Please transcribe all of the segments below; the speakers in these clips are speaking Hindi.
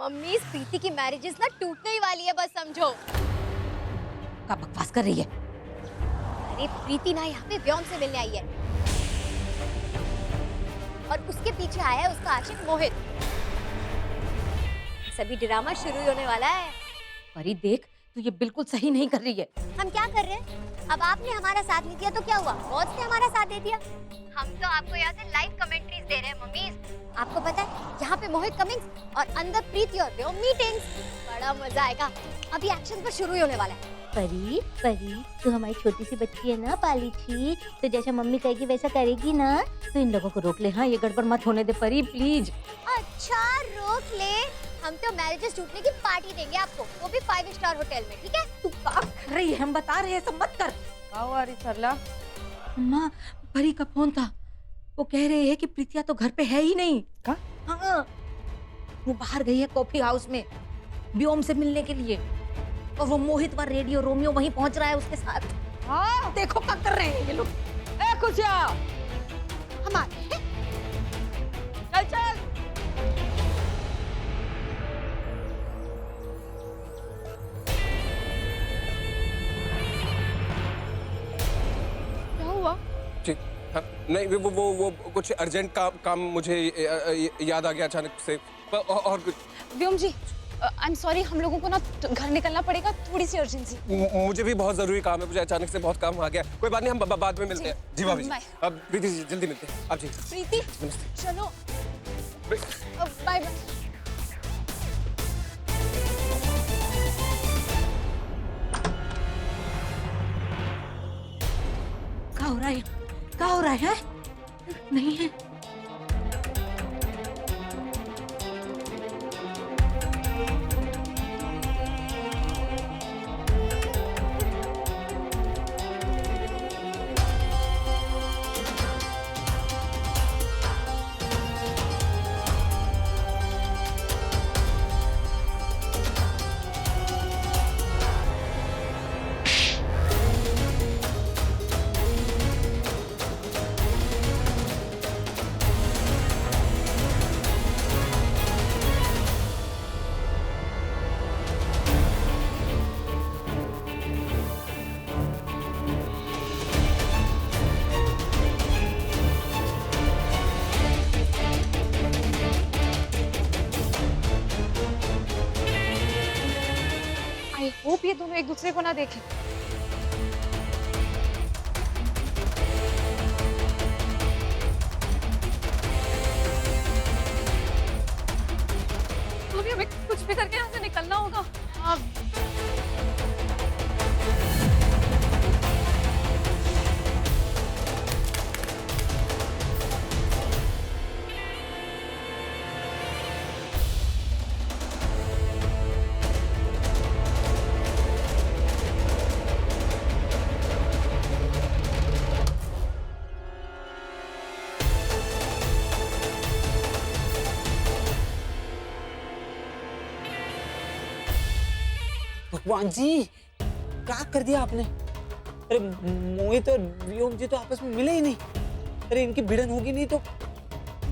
मम्मी प्रीति की मैरिजेस ना टूटने ही वाली है, बस समझो। क्या बकवास कर रही है? अरे प्रीति ना यहाँ पे व्योम से मिलने आई है और उसके पीछे आया है उसका आशिक मोहित। सभी ड्रामा शुरू ही होने वाला है। परी देख, तू ये बिल्कुल सही नहीं कर रही है। हम क्या कर रहे हैं? अब आपने हमारा साथ नहीं दिया तो क्या हुआ? बॉस ने हमारा साथ दे दिया। हम तो आपको यहाँ से लाइव कमेंट्रीज दे रहे हैं मम्मी। आपको पता है यहाँ पे मोहित कमिंग्स और अंदर प्रीति और व्योम मीटिंग्स। बड़ा मजा आएगा। अभी एक्शन पर शुरू ही होने वाला है। परी परी, तू हमारी छोटी सी बच्ची है ना, पाली छी, तो जैसा मम्मी कहेगी वैसा करेगी ना? तो इन लोगों को रोक ले। हाँ, ये गड़बड़ मत होने दे परी, प्लीज। अच्छा रोक ले। हम तो मैरिजेस टूटने की पार्टी देंगे आपको, वो भी 5 स्टार होटल में, ठीक है? तू क्या कर रही है? हम बता रहे हैं, सब मत कर। क्या हुआ सरला? अम्मा, परी का फोन था। वो कह रहे हैं कि प्रीतिया तो घर पे है ही नहीं। क्या? हाँ, वो बाहर गई है कॉफी हाउस में व्योम से मिलने के लिए, और वो मोहित व रेडियो रोमियो वहीं पहुंच रहा है उसके साथ। हाँ, देखो क्या कर रहे हैं ये लोग। ए खुशिया, हमारे चल चल। क्या हुआ? जी हाँ, नहीं वो कुछ अर्जेंट काम मुझे याद आ गया अचानक से, और कुछ। व्योम जी, आई एम सॉरी, हम लोगों को ना घर निकलना पड़ेगा, थोड़ी सी अर्जेंसी। मुझे भी बहुत जरूरी काम है, मुझे अचानक से बहुत काम आ गया। कोई बात नहीं, हम बाद में मिलते हैं। जी भाभी जी, अब प्रीति जी जल्दी मिलते हैं। आप जी। प्रीति, चलो, बाय बाय। क्या हो रहा है? क्या हो रहा है? नहीं है। आई होप ये दोनों एक दूसरे को ना देखें। अभी हमें कुछ भी करके यहाँ से निकलना होगा। भगवान जी, क्या कर दिया आपने? अरे मोहित और व्योम जी तो आपस में मिले ही नहीं। अरे इनकी भिड़न होगी नहीं तो।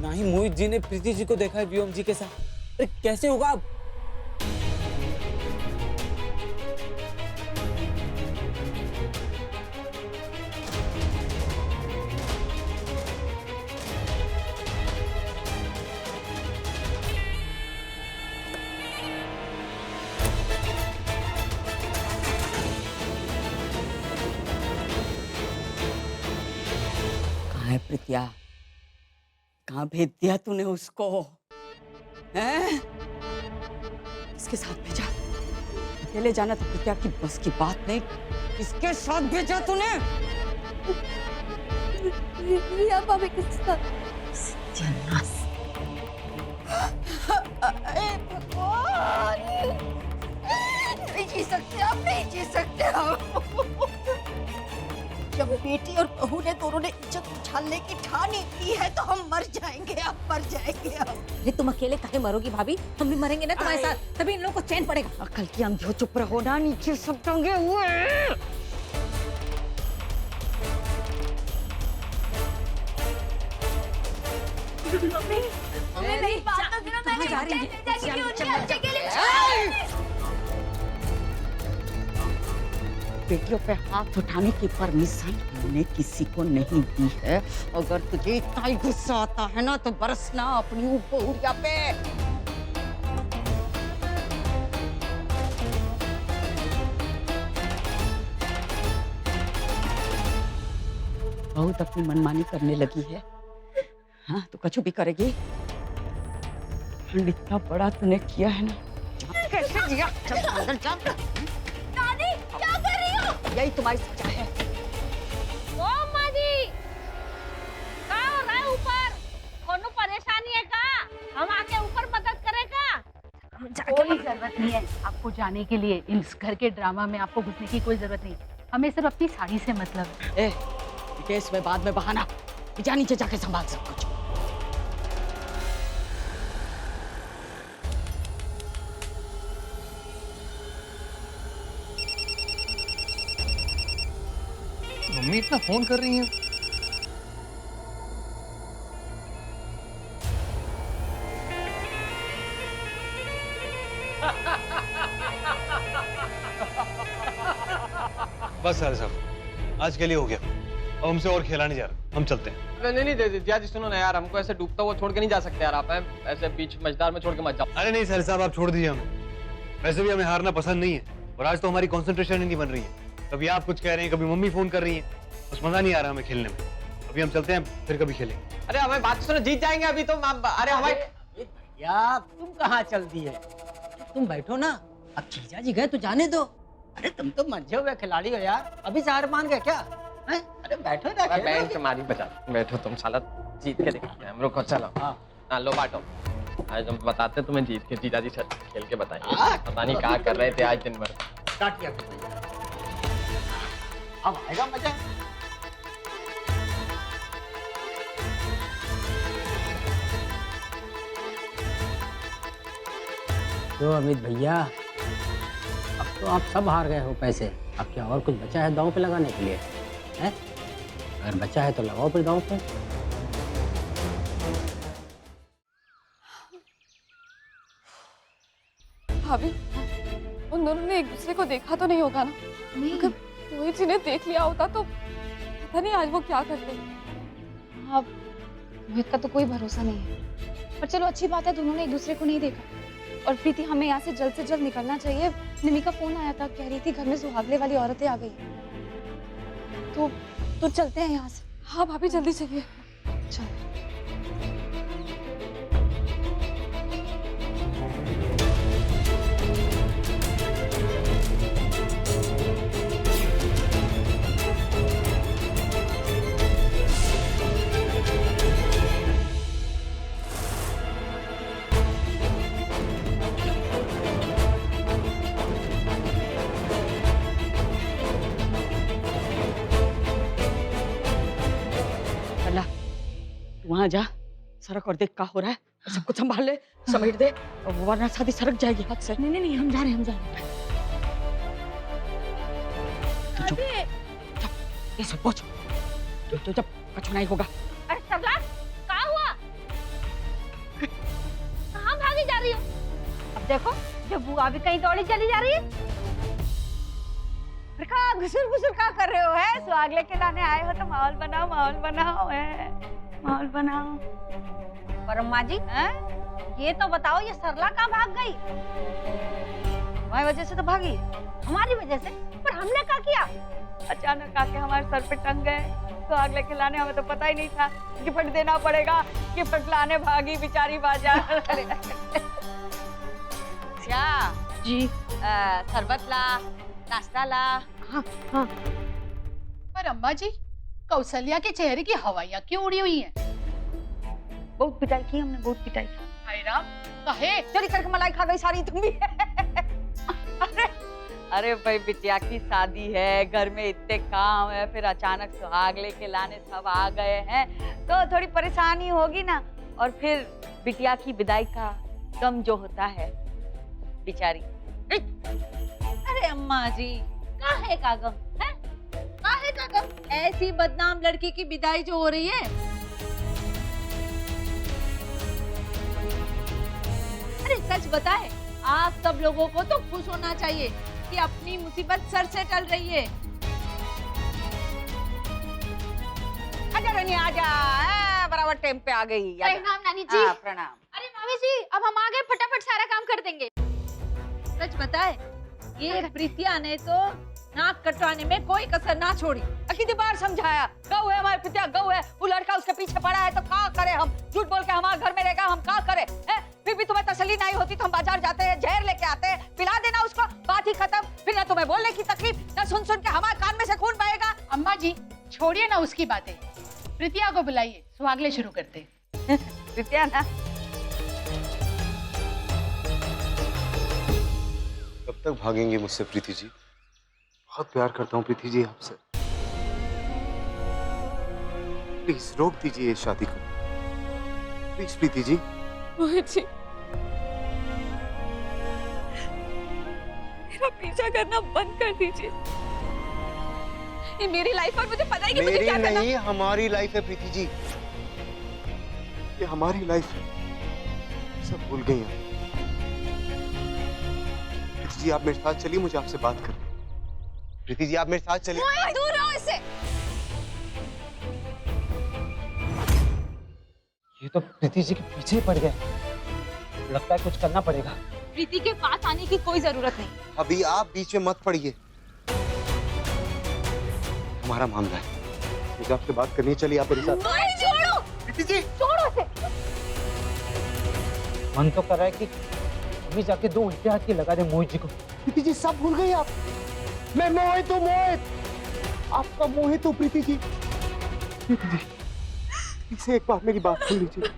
ना ही मोहित जी ने प्रीति जी को देखा है व्योम जी के साथ। अरे कैसे होगा अब? है प्रीतिया, कहाँ भेज दिया तूने उसको? हैं? किसके साथ भेजा? अकेले जाना तो प्रीतिया की बस की बात नहीं। किसके साथ भेजा तूने? रिया भाभी के साथ। सत्यानाश। नहीं जी सकते आप, नहीं जी सकते आप। जब बेटी और बहू ने दोनों ने इज्जत उछालने की ठानी की है तो हम मर जाएंगे, अब मर जाएंगे अब। अरे तुम अकेले काहे मरोगी भाभी? हम भी मरेंगे ना तुम्हारे साथ, तभी इन लोगों को चैन पड़ेगा। अकल की अंधी, चुप रहो ना, नीचे सब टंगे हुए हैं। नहीं बात तो सुनो, मैंने जा रही है? जाके क्यों नहीं बेटियों पे हाथ उठाने की परमिशन हमने किसी को नहीं दी है। अगर तुझे इतना ही गुस्सा आता है ना तो बरसना अपनी बहुरिया पे। बहुत अपनी मनमानी करने लगी है। हाँ तो कछु भी करेगी। इतना बड़ा तूने किया है ना, कैसे जिया? चल अंदर चल। दादी क्या कर रही हो? यही तुम्हारी सजा है। ओ अम्मा जी, का हो रहा है ऊपर? कोनो परेशानी है का? हम आके ऊपर मदद करेगा? कोई जरूरत नहीं है आपको जाने के लिए। इस घर के ड्रामा में आपको घुसने की कोई जरूरत नहीं। हमें सिर्फ अपनी साड़ी से मतलब है। केस में बाद में बहाना, जा नीचे जाके संभाल सब कुछ। मम्मी इतना फोन कर रही हैं। बस सारे साहब, आज के लिए हो गया। अब हमसे और खेला नहीं जा रहा, हम चलते हैं। नहीं जी सुनो ना यार, हमको ऐसे डूबता हुआ छोड़ के नहीं जा सकते यार। आप ऐसे बीच मझदार में छोड़ के मत जाओ। अरे नहीं सारे साहब, आप छोड़ दीजिए हमें। वैसे भी हमें हारना पसंद नहीं है और आज तो हमारी कंसंट्रेशन ही नहीं बन रही है। कभी आप कुछ कह रहे हैं, कभी मम्मी फोन कर रही है, बस मजा नहीं आ रहा हमें खेलने में। अभी हम चलते हैं, फिर कभी खेलेंगे। अरे हमें बात सुनो, जीत जाएंगे अभी तो। अरे हमारे भैया तुम कहाँ चल दिए? तुम बैठो ना, अब जीजा जी गए तो जाने दो। अरे तुम तो मंझे हुए खिलाड़ी हो यार, अभी हार मान गए क्या? हैं? अरे बैठो ना, बैंक मारी बचा। बैठो तुम, साला जीत के दिखाते हैं हम लोग को। चलो हाँ लो बांटो। आज हम बताते तुम्हें जीत के, जीजा जी खेल के बताएंगे। पता नहीं क्या कर रहे थे आज दिन भर। काटिया अब आएगा मजा। तो अमित भैया, अब तो आप सब हार गए हो पैसे। अब क्या और कुछ बचा है दांव पे लगाने के लिए? हैं? अगर बचा है तो लगाओ फिर दांव पे। भाभी, उन दोनों ने एक दूसरे को देखा तो नहीं होगा ना? अगर मोहित जी ने देख लिया होता तो पता नहीं आज वो क्या करते। हाँ, मोहित का तो कोई भरोसा नहीं है। पर चलो अच्छी बात है दोनों ने एक दूसरे को नहीं देखा। और प्रीति, हमें यहाँ से जल्द निकलना चाहिए। निमी का फोन आया था, कह रही थी घर में सुहागले वाली औरतें आ गई। तो चलते हैं यहाँ से। हाँ भाभी जल्दी चलिए। चल। वहां जा, सड़क और देख क्या हो रहा है। सब कुछ संभाल ले, समेट दे, वरना शादी सड़क जाएगी हाथ से। नहीं, हम जा रहे हैं। ये सब पहुंच, तो जब कुछ नहीं होगा। अरे सरला, क्या हुआ? कहाँ भागी जा रही हो? अब देखो, जब बुआ भी कहीं दौड़ी चली जा रही है। घुसुर क्या कर रहे हो? है सुहागले के लाने आए हो तो माहौल बनाओ है। माहौल बनाओ। पर अम्मा जी, ये तो बताओ, ये सरला कहाँ भाग गई? हमारी वजह से तो भागी। हमारी वजह से? पर हमने क्या किया? अचानक आके हमारे सर पे टंग गए। तो अगले खिलाने हमें तो पता ही नहीं था। गिफ्ट देना पड़ेगा, गिफ्ट लाने भागी बेचारी बाजार। क्या जी शरबत ला, नाश्ता ला। हाँ। पर अम्मा जी, कौशल्या के चेहरे की हवाइयाँ क्यों उड़ी हुई हैं? बहुत पिटाई की हमने, बहुत पिटाई की। हाय राम, कहे चोरी करके मलाई खा गई सारी तुम भी। अरे भाई, बिटिया की शादी है, घर में इतने काम है, फिर अचानक सुहाग लेके लाने सब आ गए हैं तो थोड़ी परेशानी होगी ना। और फिर बिटिया की विदाई का गम जो होता है बेचारी। अरे अम्मा जी, काहे का गम है? काहे का गम? ऐसी बदनाम लड़की की विदाई जो हो रही है। अरे सच बताए, आप सब लोगों को तो खुश होना चाहिए। की अपनी मुसीबत सर से टल रही है। आजा रनिया आजा, बराबर टाइम पे आ गई। प्रणाम नानी जी। प्रणाम। अरे मामी जी, अब हम आ गए, फटाफट सारा काम कर देंगे। सच बताए, ये प्रीतिया ने तो नाक कटवाने में कोई कसर ना छोड़ी। कितनी बार समझाया, गऊ है हमारी प्रीतिया, गऊ है, वो लड़का उसके पीछे पड़ा है तो क्या करे हम, झूठ बोल के हमारे घर में रहेगा, हम क्या करे? फिर भी तुम्हें तसल्ली नहीं होती तो हम बाजार जाते हैं, जहर लेके आते हैं, पिला देना उसको, बात ही खत्म। फिर ना तुम्हें बोलने की तकलीफ, ना सुन सुन के हमारे कान में से खून बहेगा। अम्मा जी छोड़िए ना उसकी बातें, प्रीतिया को बुलाइए, सुहागले शुरू करते। प्रीतिया ना, कब तक भागेंगे मुझसे प्रीति जी? बहुत प्यार करता हूँ प्रीति जी आपसे। प्लीज रोक दीजिए इस शादी को, प्लीज प्रीति जी। मोहित जी, मेरा पीछा करना बंद कर दीजिए। ये मेरी लाइफ और मुझे पता है कि मुझे क्या करना। नहीं, हमारी लाइफ है प्रीति जी, ये हमारी लाइफ है। सब भूल गई हैं। प्रीति जी आप मेरे साथ चलिए, मुझे आपसे बात करनी है। प्रीति जी आप मेरे साथ चलिए। दूर रहो इससे। ये तो प्रीति जी के पीछे ही पड़ गए, लगता है कुछ करना पड़ेगा। प्रीति के पास आने की कोई जरूरत नहीं। अभी आप बीच में मत पड़िए, हमारा मामला है, मुझे आपसे बात करनी है। चलिए आप मेरे साथ। छोड़ो प्रीति जी, छोड़ो इसे। मन तो कर रहा है कि अभी जाके दो उल्टे हाथ की लगा दे मोहित जी को। प्रीति जी सब भूल गई आप। मैं मोहित हूँ, मोहित, आपका मोहित हूँ प्रीति जी। प्रीति जी इसे एक बार मेरी बात सुन लीजिए।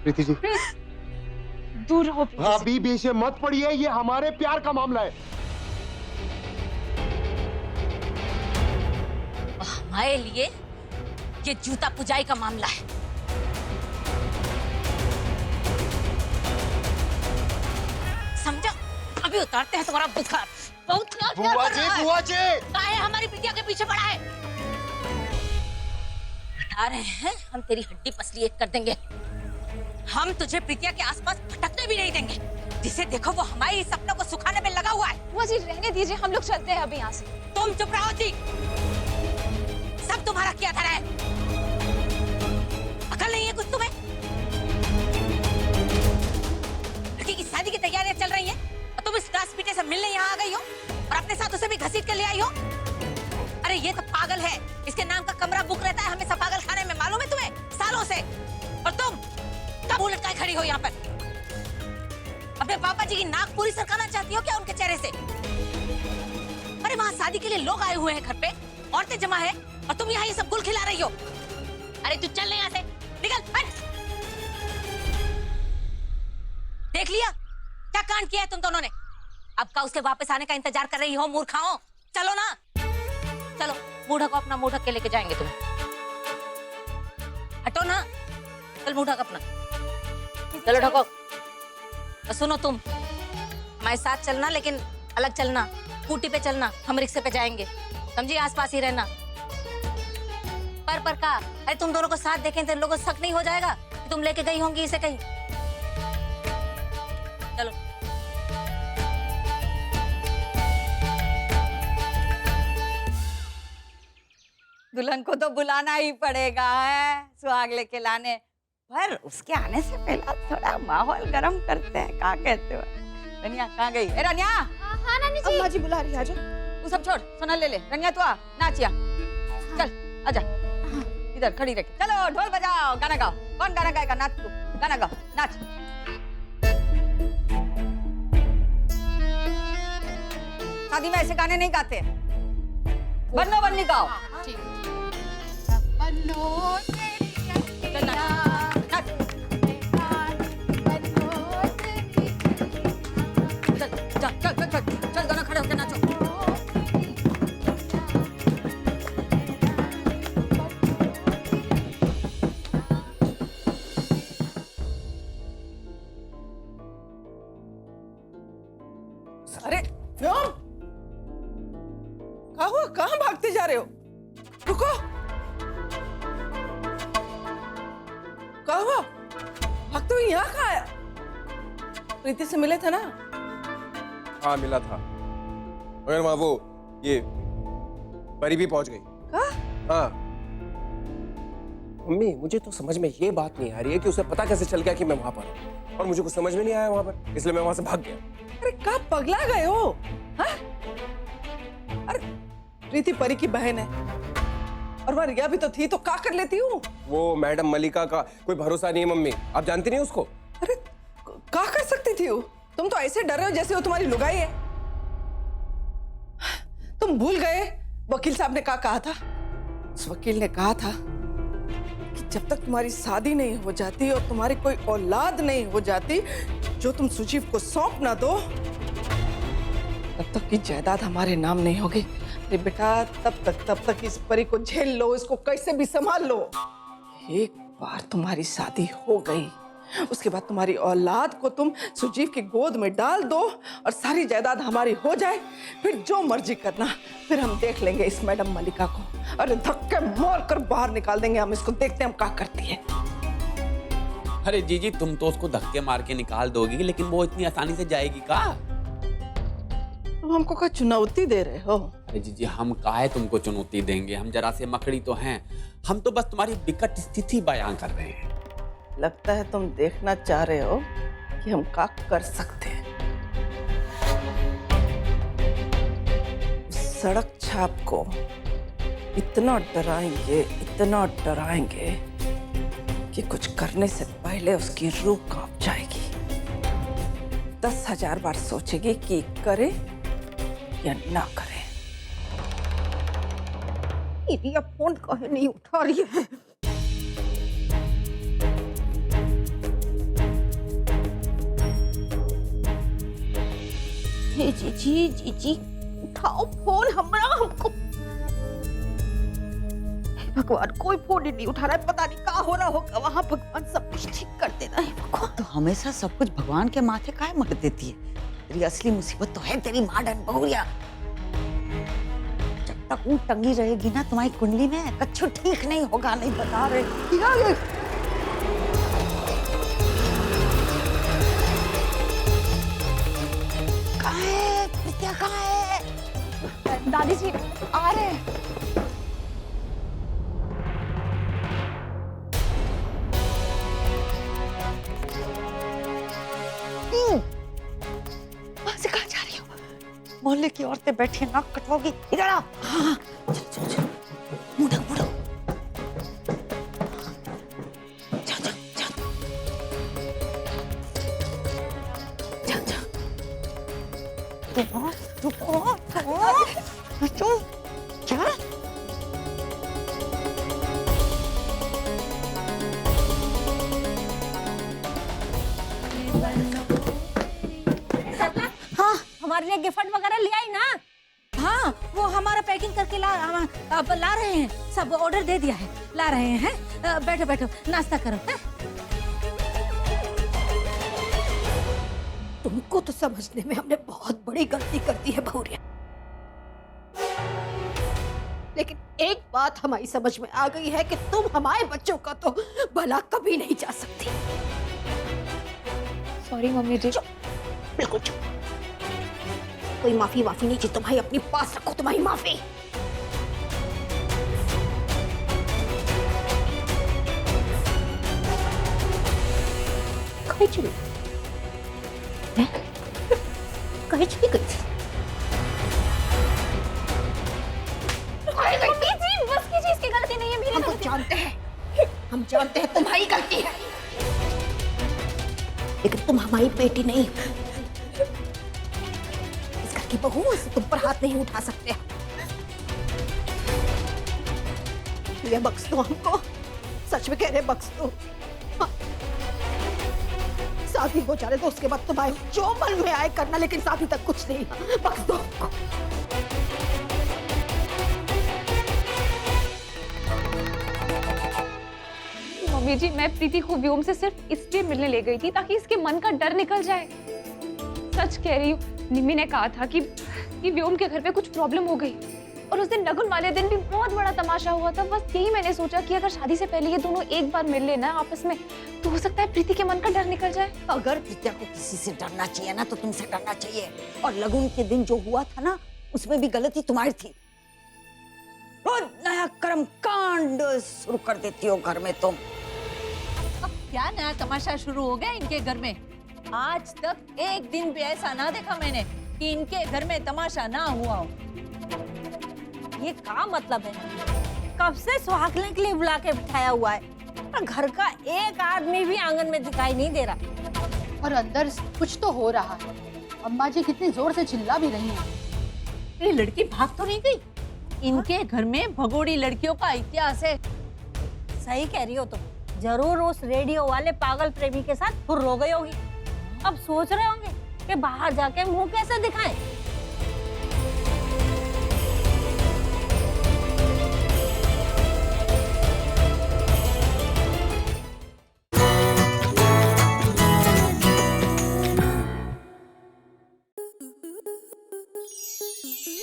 प्रीति जी दूर रहो प्लीज। अभी बीच में मत पड़िए, ये हमारे प्यार का मामला है। हमारे लिए ये जूता पुजाई का मामला है। समझा? अभी उतारते हैं तुम्हारा बुखार। बहुत बुआ जी, बुआ जी, काहे हमारी प्रीतिया के पीछे पड़ा है? बता रहे हैं, हम तेरी हड्डी पसली एक कर देंगे। हम तुझे प्रीतिया के आसपास भटकने भी नहीं देंगे। जिसे देखो वो हमारे सपनों को सुखाने में लगा हुआ है। बुआ जी रहने दीजिए, हम लोग चलते हैं अभी यहाँ से। तुम चुप रहो जी, सब तुम्हारा किया धरा है। अकल नहीं है कुछ तुम्हें? लड़की की शादी की तैयारियां चल रही हैं और तुम इस दास पीटे से मिलने यहाँ आ गई हो और अपने साथ उसे भी घसीट कर ले आई हो। अरे ये तो पागल है, इसके नाम का कमरा बुक रहता है हमेशा पागल खाने में, मालूम है तुम्हें? सालों से। और तुम कब लटकाए खड़ी हो यहाँ पर? अपने पापा जी की नाक पूरी सरकाना चाहती हो क्या उनके चेहरे से? अरे वहाँ शादी के लिए लोग आए हुए हैं घर पे, औरतें जमा है और तुम यहाँ ये सब गुल खिला रही हो। अरे तू चल यहाँ से, निकल, हट। देख लिया क्या कांड किया है तुम दोनों ने? अब का उसके वापस आने का इंतजार कर रही हो मूर्खाओं? चलो ना, चलो मुंह ढको अपना, मुंह ढक के लेके जाएंगे तुम्हें। हटो ना, चल मुंह ढक अपना, चलो ढको। और सुनो तुम, हमारे साथ चलना लेकिन अलग चलना, स्कूटी पे चलना, हम रिक्शे पे जाएंगे, समझी? आसपास ही रहना। पर का, अरे तुम दोनों को साथ देखें तो लोगों को शक नहीं हो जाएगा कि तुम लेके गई होंगी इसे कहीं? चलो। दुल्हन को तो बुलाना ही पड़ेगा है सुहाग लेके लाने, पर उसके आने से पहले थोड़ा माहौल गर्म करते हैं। क्या कहते हो? रनिया कहाँ गई? ए रनिया। हाँ नानी जी। अम्मा जी बुला रही है, आजा। तू सब छोड़, सोना ले ले। रनिया तू आ, नाचिया, चल आजा, इधर खड़ी रख। चलो ढोल बजाओ, गाना गाओ। कौन गाना गाएगा? नाच तू, गाना गाओ, नाच। शादी में ऐसे गाने नहीं गाते, बन्नो बन्नी गाओ। चल नाच, नाच। चल चल चल चल चल, दोनों खड़े होकर नाचो। अरे व्योम, क्या हुआ? कहाँ भागते जा रहे हो? रुको, क्या हुआ? भागते हुए यहाँ कहाँ आया? प्रीति से मिले थे ना? हाँ मिला था, मगर वहाँ वो ये परी भी पहुंच गई। हाँ मम्मी, मुझे तो समझ में ये बात नहीं आ रही है कि उसे पता कैसे चल गया कि मैं वहां पर हूँ, और मुझे कुछ समझ में नहीं आया वहां पर, इसलिए मैं वहां से भाग गया। अरे कब पगला गए हो? हाँ? अरे प्रीति परी की बहन है और वह रिया भी तो थी, तो क्या कर लेती हूँ? वो मैडम मलिका का कोई भरोसा नहीं है मम्मी, आप जानती नहीं उसको। अरे क्या कर सकती थी वो? तुम तो ऐसे डर रहे हो जैसे वो तुम्हारी लुगाई है। तुम भूल गए वकील साहब ने क्या कहा था? उस वकील ने कहा था कि जब तक तुम्हारी शादी नहीं हो जाती और तुम्हारी कोई औलाद नहीं हो जाती जो तुम सुजीव को सौंप ना दो, तब तक की जायदाद हमारे नाम नहीं होगी। अरे बेटा, तब तक इस परी को झेल लो, इसको कैसे भी संभाल लो। एक बार तुम्हारी शादी हो गई, उसके बाद तुम्हारी औलाद को तुम सुजीव की गोद में डाल दो और सारी जायदाद हमारी हो जाए, फिर जो मर्जी करना, फिर हम देख लेंगे इस मैडम मलिका को। अरे धक्के मार कर बाहर निकाल देंगे हम इसको, देखते हैं हम क्या करती है। अरे जीजी, तुम तो उसको धक्के मार के निकाल दोगी, लेकिन वो इतनी आसानी से जाएगी का? तुम हमको क्या चुनौती दे रहे हो? अरे जीजी, हम काहे तुमको चुनौती देंगे? हम जरा से मकड़ी तो हैं, हम तो बस तुम्हारी विकट स्थिति बयां कर रहे हैं। लगता है तुम देखना चाह रहे हो कि हम क्या कर सकते हैं। सड़क छाप को इतना डराएंगे कि कुछ करने से पहले उसकी रूह कांप जाएगी। 10,000 बार सोचेगी कि करे या ना करे। ये फोन काहे नहीं उठा रही है? जी उठाओ फोन, हमारा हमको। भगवान, कोई फोन ही नहीं उठा रहा है, पता नहीं क्या हो रहा होगा वहाँ। भगवान सब कुछ ठीक कर देना है। भगवान तो हमेशा सब कुछ भगवान के माथे काहे मत देती है? तेरी असली मुसीबत तो है तेरी मॉडर्न बहुरिया। जब तक वो टंगी रहेगी ना तुम्हारी कुंडली में, कच्छु ठीक नहीं होगा। नहीं बता रहे कहाँ है? दादी जी आ रहे हैं। वहां से कहाँ जा रही हो? मोहल्ले की औरतें बैठी हैं, नाक कटवाओगी। इधर आओ। हाँ, चल मुड़ो रुको। क्या? हाँ, हमारे लिए गिफ्ट वगैरह ले आई ना? हाँ, वो हमारा पैकिंग करके अब ला रहे हैं। सब ऑर्डर दे दिया है, ला रहे हैं। बैठो बैठो, नाश्ता करो। तुमको तो समझने में हमने बहुत बड़ी गलती कर दी है बहुरिया, लेकिन एक बात हमारी समझ में आ गई है कि तुम हमारे बच्चों का तो भला कभी नहीं जा सकती। सॉरी मम्मी जी। चुप, बिल्कुल चुप। कोई माफी नहीं चाहिए तुम्हारी, अपनी पास रखो तुम्हारी माफी। कहीं चली गई थी? बस कीजिए, इसकी गलती नहीं है मेरी। हम जानते हैं तुम्हारी गलती है, लेकिन तुम हमारी बेटी नहीं, इस घर की बहू, इसे तुम पर हाथ नहीं उठा सकते। ये बख्श दो हमको, सच में कह रहे बख्श दो। शादी हो जाने दो, उसके बाद तुम्हारे जो मन में आए करना, लेकिन शादी तक कुछ नहीं। बख्श दो हमको। मम्मी जी, मैं प्रीति को व्योम से सिर्फ इसलिए मिलने ले गई थी ताकि इसके मन का डर निकल जाए। सच कह रही हूँ, निम्मी ने कहा था कि व्योम के घर पे कुछ प्रॉब्लम हो गई, और उस दिन लगन वाले दिन भी बहुत बड़ा तमाशा हुआ था। बस यही मैंने सोचा कि अगर शादी से पहले ये दोनों एक बार मिल लेना आपस में, तो हो सकता है प्रीति के मन का डर निकल जाए। अगर प्रीतिया को किसी से डरना चाहिए ना तो तुमसे डरना चाहिए। और लगन के दिन जो हुआ था ना उसमें भी गलती तुम्हारी थी। रोज नया कर्म कांड शुरू कर देती हो घर में तुम। अब क्या नया तमाशा शुरू हो गया इनके घर में? आज तक एक दिन भी ऐसा ना देखा मैंने कि इनके घर में तमाशा ना हुआ हो। ये क्या मतलब है? कब से सुहागने के लिए बुला के बिठाया हुआ है और घर का एक आदमी भी आंगन में दिखाई नहीं दे रहा। और अंदर कुछ तो हो रहा है। अम्मा जी कितनी जोर से चिल्ला भी रही हैं। ये लड़की भाग तो नहीं गई? इनके घर में भगोड़ी लड़कियों का इतिहास है। सही कह रही हो तुम। जरूर उस रेडियो वाले पागल प्रेमी के साथ फुर्र हो गई होगी। अब सोच रहे होंगे कि बाहर जाके मुंह कैसे दिखाएं।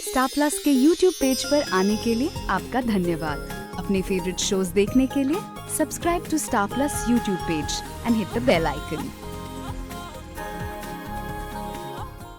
स्टार प्लस के YouTube पेज पर आने के लिए आपका धन्यवाद। अपने फेवरेट शोज देखने के लिए subscribe to star plus YouTube page and hit the bell icon.